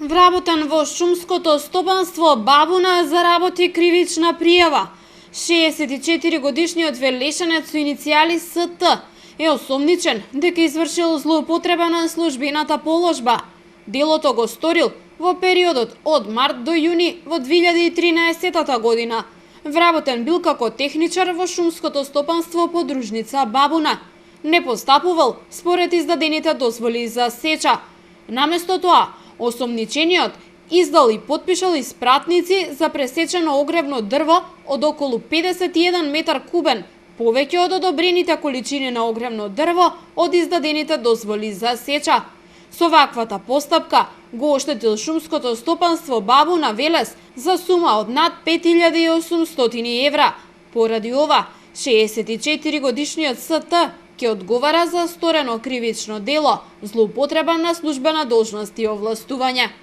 Вработен во шумското стопанство Бабуна заработи кривична пријава. 64 годишниот велешанец со иницијали СТ е осомничен дека извршил злоупотреба на службената положба. Делото го сторил во периодот од март до јуни во 2013 година. Вработен бил како техничар во шумското стопанство подружница Бабуна. Не постапувал според издадените дозволи за сеча. Наместо тоа, осомничениот издал и потпишал испратници за пресечено огревно дрво од околу 51 метар кубен, повеќе од одобрените количини на огревно дрво од издадените дозволи за сеча. Со ваквата постапка го оштетил шумското стопанство Бабуна Велес за сума од над 5800 евра. Поради ова, 64 годишниот СТ ќе одговара за сторено кривично дело, злоупотреба на службена должност и овластување.